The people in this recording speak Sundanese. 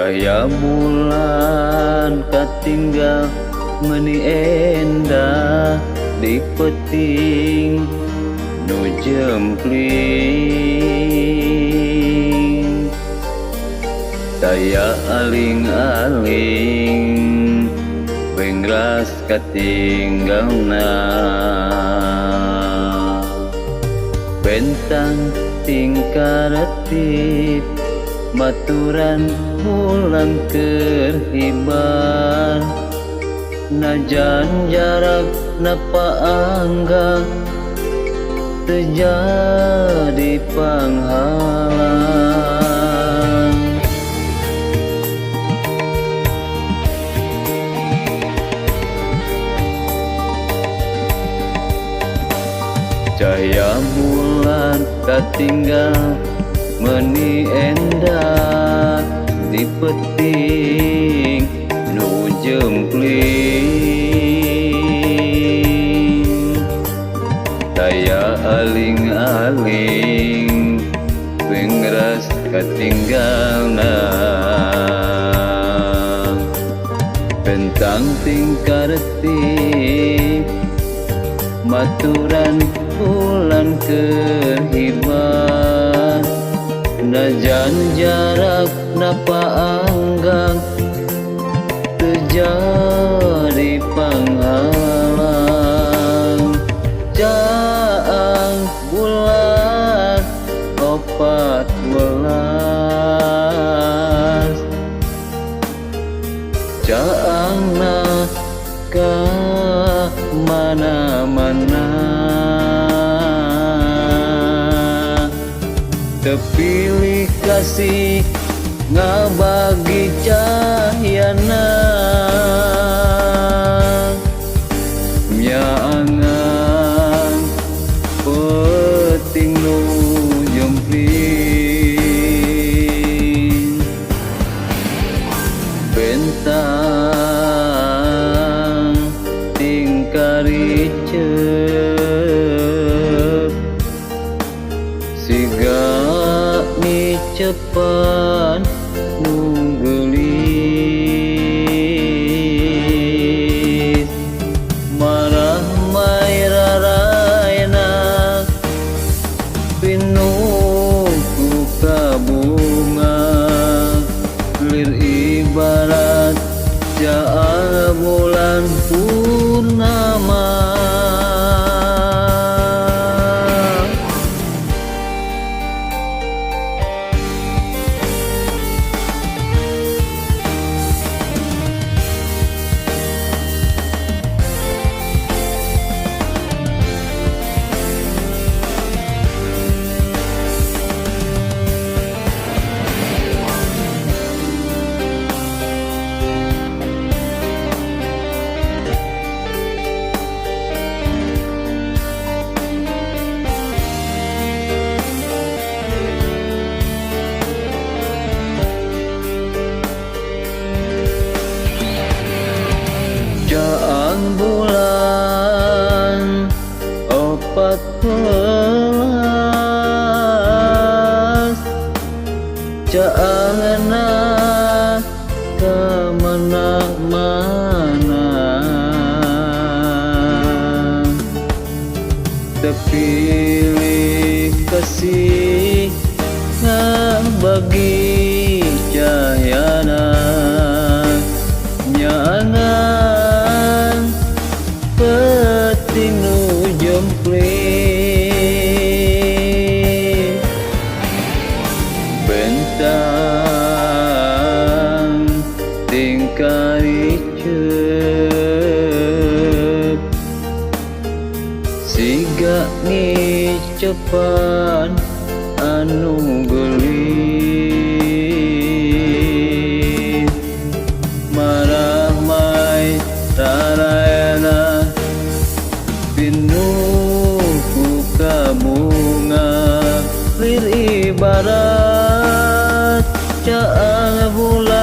Cahaya bulan katinggal meni endah di peting nu jempling. Daya aling-aling wengras katinggalna, bentang tingkaretip baturan pulang kerhibar. Najan jarak napa angga terjadi panghalang. Cahaya bulan katinggal meni endah di peting nu jempling. Daya aling-aling wengras katinggalna, bentang tingkaretip maturan bulan kerhibar. Najan jarak napa anggang terjadi panghalang. Caang bulan 14 caangna ka mana-mana, tepilih kasih ngabagi cahyana. Nyaangan peting nu jempling, bentang tingkaricep siga ni cepat nunggelis. Marah mai raraina pinuku ka bunga, lir ibarat jaal bulan purnama. Caang bulan 14 caangna ka mana-mana, tepilih kasih ngabagi cahyana. Nyaangan peting nu jempling, bentang tingkaricep siga ni cepat anu gelis. Marah mai rarayana pinuku ka bunga, lir ibarat caang bulan